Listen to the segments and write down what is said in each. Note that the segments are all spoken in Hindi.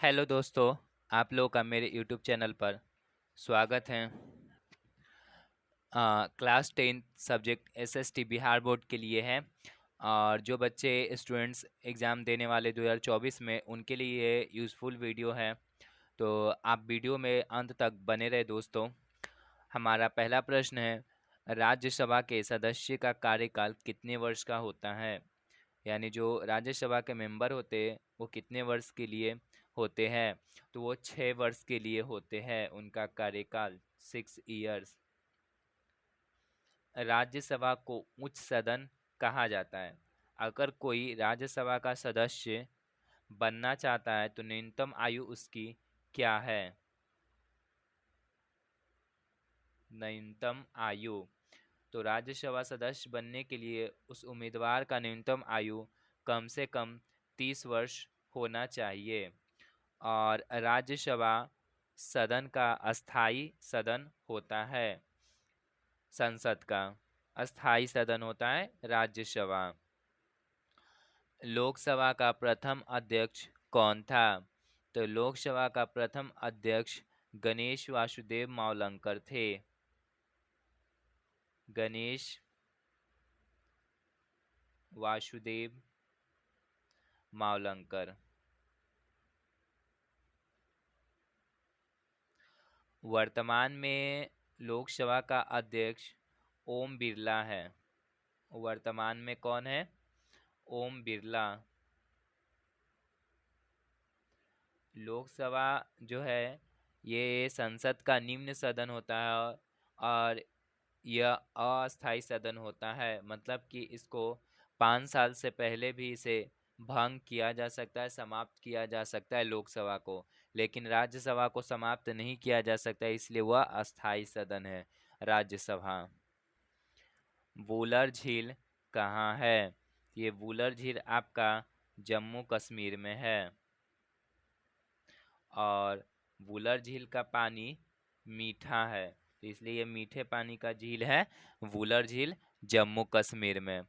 हेलो दोस्तों, आप लोगों का मेरे यूट्यूब चैनल पर स्वागत है। Class 10 subject SST Bihar board के लिए है और जो बच्चे स्टूडेंट्स एग्ज़ाम देने वाले 2024 में उनके लिए ये यूज़फुल वीडियो है। तो आप वीडियो में अंत तक बने रहे दोस्तों। हमारा पहला प्रश्न है, राज्यसभा के सदस्य का कार्यकाल कितने वर्ष का होता है? यानी जो राज्यसभा के मेंबर होते हैं वो कितने वर्ष के लिए होते हैं? तो वो 6 वर्ष के लिए होते हैं, उनका कार्यकाल 6 इयर्स। राज्यसभा को उच्च सदन कहा जाता है। अगर कोई राज्यसभा का सदस्य बनना चाहता है तो न्यूनतम आयु उसकी क्या है? न्यूनतम आयु, तो राज्यसभा सदस्य बनने के लिए उस उम्मीदवार का न्यूनतम आयु कम से कम 30 वर्ष होना चाहिए। और राज्यसभा सदन का अस्थाई सदन होता है, संसद का अस्थाई सदन होता है राज्यसभा। लोकसभा का प्रथम अध्यक्ष कौन था? तो लोकसभा का प्रथम अध्यक्ष गणेश वासुदेव मावलंकर थे। गणेश वासुदेव मावलंकर। वर्तमान में लोकसभा का अध्यक्ष ओम बिरला है। वर्तमान में कौन है? ओम बिरला। लोकसभा जो है ये संसद का निम्न सदन होता है और यह अस्थायी सदन होता है, मतलब कि इसको 5 साल से पहले भी इसे भंग किया जा सकता है, समाप्त किया जा सकता है लोकसभा को, लेकिन राज्यसभा को समाप्त नहीं किया जा सकता, इसलिए वह अस्थायी सदन है राज्यसभा। वुलर झील कहाँ है? ये वुलर झील आपका जम्मू कश्मीर में है और वुलर झील का पानी मीठा है, तो इसलिए ये मीठे पानी का झील है वुलर झील, जम्मू कश्मीर में।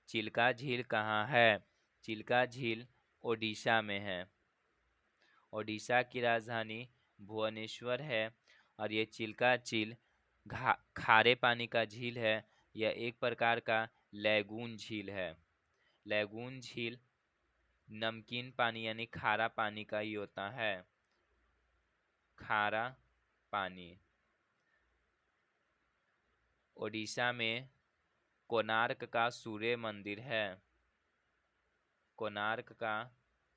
चिल्का झील कहाँ है? चिल्का झील ओडिशा में है। ओडिशा की राजधानी भुवनेश्वर है और ये चिल्का झील खारे पानी का झील है। यह एक प्रकार का लैगून झील है। लैगून झील नमकीन पानी यानी खारा पानी का ही होता है, खारा पानी। ओडिशा में कोणार्क का सूर्य मंदिर है। कोणार्क का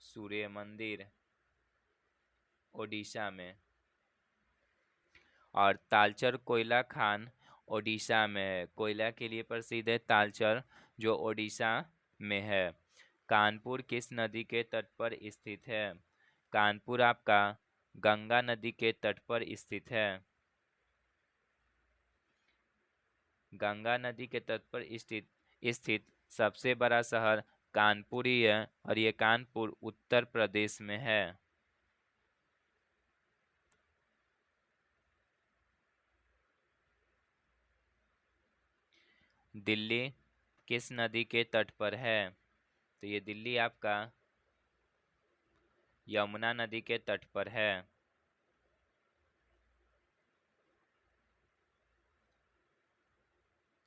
सूर्य मंदिर ओडिशा में। और तालचर कोयला खान ओडिशा में है। कोयला के लिए प्रसिद्ध है तालचर, जो ओडिशा में है। कानपुर किस नदी के तट पर स्थित है? कानपुर आपका गंगा नदी के तट पर स्थित है। गंगा नदी के तट पर स्थित सबसे बड़ा शहर कानपुर ही है और ये कानपुर उत्तर प्रदेश में है। दिल्ली किस नदी के तट पर है? तो ये दिल्ली आपका यमुना नदी के तट पर है।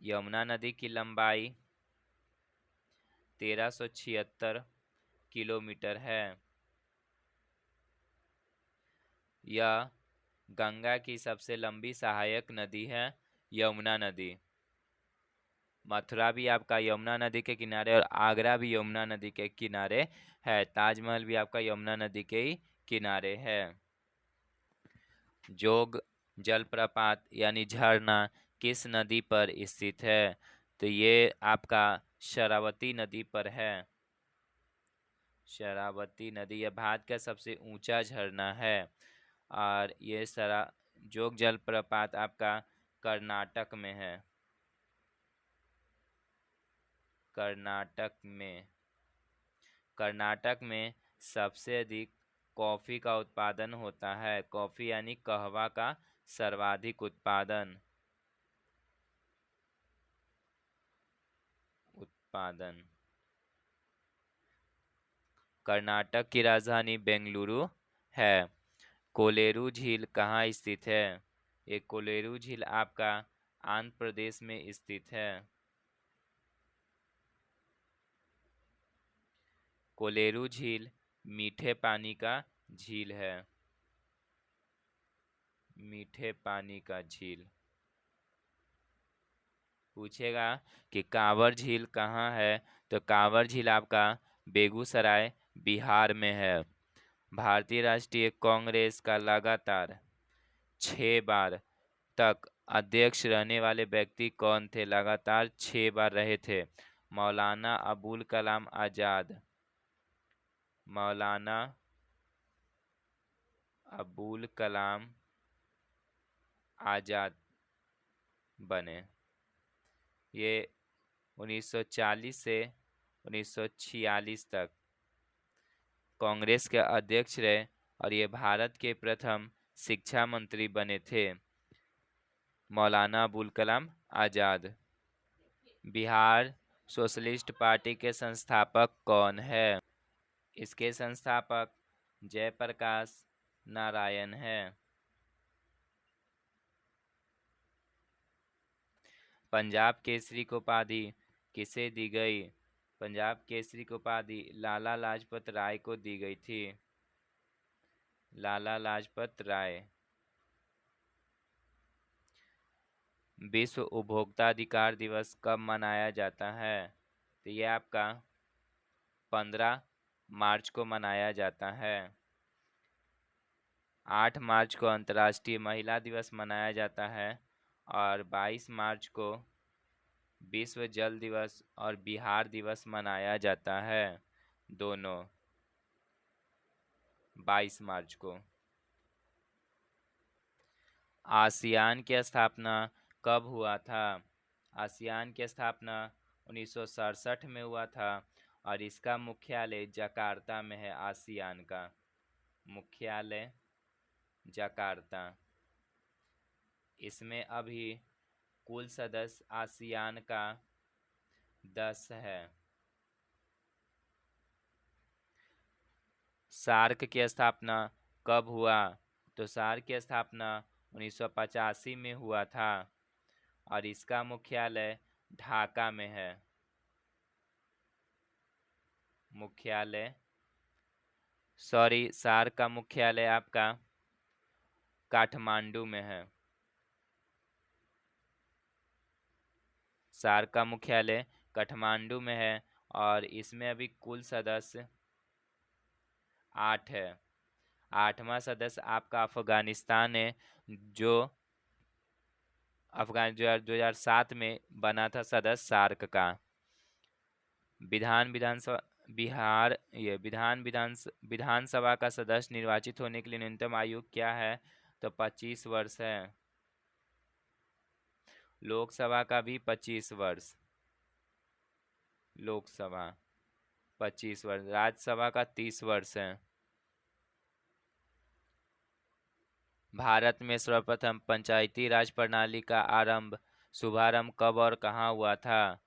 यमुना नदी की लंबाई 1376 किलोमीटर है। यह गंगा की सबसे लंबी सहायक नदी है, यमुना नदी। मथुरा भी आपका यमुना नदी के किनारे और आगरा भी यमुना नदी के किनारे है। ताजमहल भी आपका यमुना नदी के ही किनारे है। जोग जलप्रपात यानी झरना किस नदी पर स्थित है? तो ये आपका शरावती नदी पर है। शरावती नदी यह भारत का सबसे ऊंचा झरना है और ये जोग जलप्रपात आपका कर्नाटक में है। कर्नाटक में। कर्नाटक में सबसे अधिक कॉफ़ी का उत्पादन होता है। कॉफ़ी यानी कहवा का सर्वाधिक उत्पादन। कर्नाटक की राजधानी बेंगलुरु है। कोलेरू झील कहाँ स्थित है? ये कोलेरू झील आपका आंध्र प्रदेश में स्थित है। कोलेरू झील मीठे पानी का झील है। मीठे पानी का झील। पूछेगा कि कांवर झील कहाँ है, तो कांवर झील आपका बेगूसराय बिहार में है। भारतीय राष्ट्रीय कांग्रेस का लगातार 6 बार तक अध्यक्ष रहने वाले व्यक्ति कौन थे? लगातार 6 बार रहे थे। मौलाना अबुल कलाम आजाद। मौलाना अबुल कलाम आजाद बने। ये 1940 से 1946 तक कांग्रेस के अध्यक्ष रहे और ये भारत के प्रथम शिक्षा मंत्री बने थे, मौलाना अबुल कलाम आजाद। बिहार सोशलिस्ट पार्टी के संस्थापक कौन है? इसके संस्थापक जयप्रकाश नारायण है। पंजाब केसरी की उपाधि किसे दी गई? पंजाब केसरी की उपाधि लाला लाजपत राय को दी गई थी। लाला लाजपत राय। विश्व उपभोक्ता अधिकार दिवस कब मनाया जाता है? तो ये आपका 15 मार्च को मनाया जाता है। 8 मार्च को अंतर्राष्ट्रीय महिला दिवस मनाया जाता है और 22 मार्च को विश्व जल दिवस और बिहार दिवस मनाया जाता है। दोनों 22 मार्च को। आसियान की स्थापना कब हुआ था? आसियान की स्थापना 1967 में हुआ था और इसका मुख्यालय जकार्ता में है। आसियान का मुख्यालय जकार्ता। इसमें अभी कुल सदस्य आसियान का 10 है। सार्क की स्थापना कब हुआ? तो सार्क की स्थापना 1985 में हुआ था और इसका मुख्यालय ढाका में है। सार्क का मुख्यालय आपका काठमांडू में है। सार्क का मुख्यालय काठमांडू में है और इसमें अभी कुल सदस्य 8 है। 8वां सदस्य आपका अफगानिस्तान है, जो 2007 में बना था सदस्य सार्क का। विधानसभा का सदस्य निर्वाचित होने के लिए न्यूनतम आयु क्या है? तो 25 वर्ष है। लोकसभा का भी 25 वर्ष। लोकसभा 25 वर्ष। राज्यसभा का 30 वर्ष है। भारत में सर्वप्रथम पंचायती राज प्रणाली का शुभारंभ कब और कहाँ हुआ था?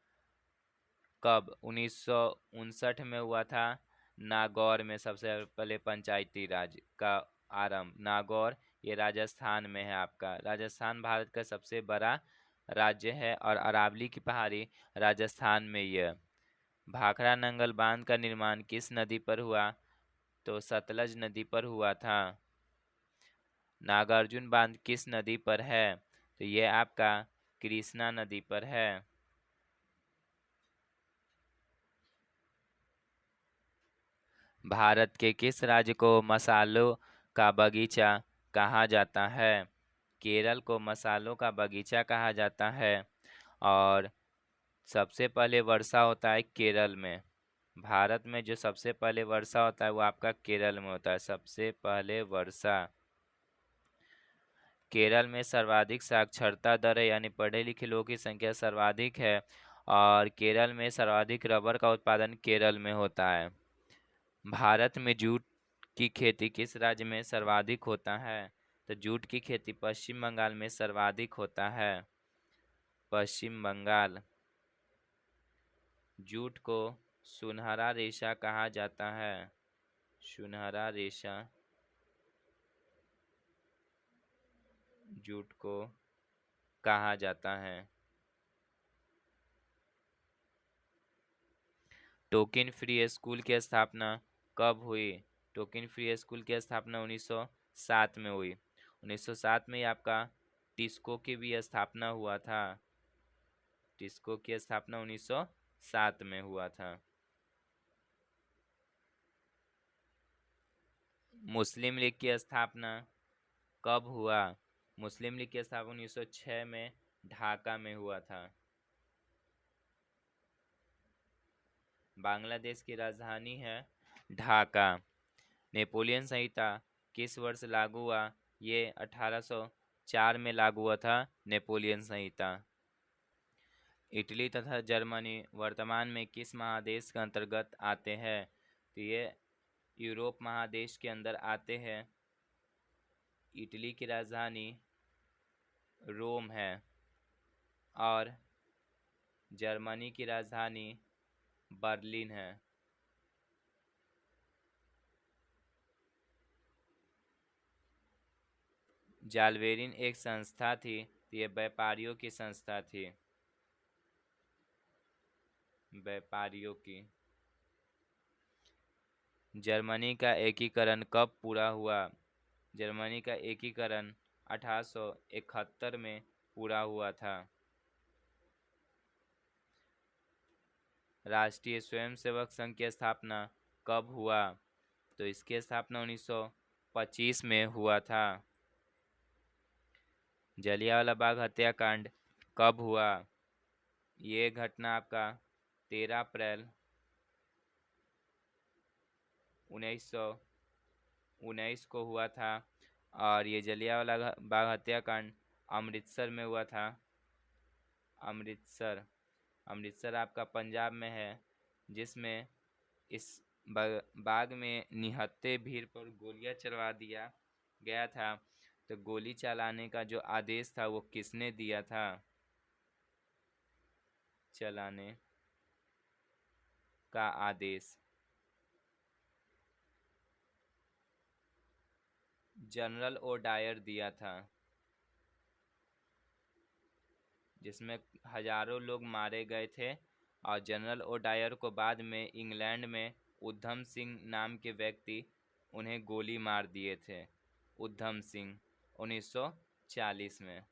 कब? 1959 में हुआ था। नागौर में सबसे पहले पंचायती राज का आरंभ। नागौर ये राजस्थान में है आपका। राजस्थान भारत का सबसे बड़ा राज्य है और अरावली की पहाड़ी राजस्थान में यह। भाखड़ा नंगल बांध का निर्माण किस नदी पर हुआ? तो सतलज नदी पर हुआ था। नागार्जुन बांध किस नदी पर है? तो यह आपका कृष्णा नदी पर है। भारत के किस राज्य को मसालों का बगीचा कहा जाता है? केरल को मसालों का बगीचा कहा जाता है और सबसे पहले वर्षा होता है केरल में। भारत में जो सबसे पहले वर्षा होता है वो आपका केरल में होता है। सबसे पहले वर्षा। केरल में सर्वाधिक साक्षरता दर है, यानी पढ़े लिखे लोगों की संख्या सर्वाधिक है और केरल में सर्वाधिक रबर का उत्पादन केरल में होता है। भारत में जूट की खेती किस राज्य में सर्वाधिक होता है? तो जूट की खेती पश्चिम बंगाल में सर्वाधिक होता है। पश्चिम बंगाल। जूट को सुनहरा रेशा कहा जाता है। सुनहरा रेशा जूट को कहा जाता है? टोकन फ्री स्कूल की स्थापना कब हुई? टोकन फ्री स्कूल की स्थापना 1907 में हुई। 1907 में ही आपका टिस्को की भी स्थापना हुआ था। टिस्को की स्थापना 1907 में हुआ था। मुस्लिम लीग की स्थापना कब हुआ? मुस्लिम लीग की स्थापना 1906 में ढाका में हुआ था। बांग्लादेश की राजधानी है ढाका। नेपोलियन संहिता किस वर्ष लागू हुआ? ये 1804 में लागू हुआ था नेपोलियन संहिता। इटली तथा जर्मनी वर्तमान में किस महादेश के अंतर्गत आते हैं? तो ये यूरोप महादेश के अंदर आते हैं। इटली की राजधानी रोम है और जर्मनी की राजधानी बर्लिन है। जालवेरिन एक संस्था थी, तो ये व्यापारियों की संस्था थी। व्यापारियों की। जर्मनी का एकीकरण कब पूरा हुआ? जर्मनी का एकीकरण 1871 में पूरा हुआ था। राष्ट्रीय स्वयंसेवक संघ की स्थापना कब हुआ? तो इसकी स्थापना 1925 में हुआ था। जलियांवाला बाग हत्याकांड कब हुआ? ये घटना आपका 13 अप्रैल 1919 को हुआ था और ये जलियांवाला बाग हत्याकांड अमृतसर में हुआ था। अमृतसर आपका पंजाब में है, जिसमें इस बाग में निहत्थे भीड़ पर गोलियां चलवा दिया गया था। तो गोली चलाने का जो आदेश था वो किसने दिया था? चलाने का आदेश जनरल ओडायर दिया था, जिसमें हजारों लोग मारे गए थे। और जनरल ओडायर को बाद में इंग्लैंड में उधम सिंह नाम के व्यक्ति उन्हें गोली मार दिए थे। उधम सिंह 1940 में।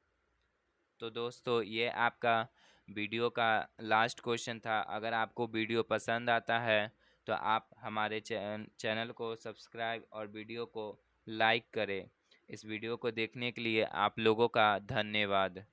तो दोस्तों ये आपका वीडियो का लास्ट क्वेश्चन था। अगर आपको वीडियो पसंद आता है तो आप हमारे चैनल को सब्सक्राइब और वीडियो को लाइक करें। इस वीडियो को देखने के लिए आप लोगों का धन्यवाद।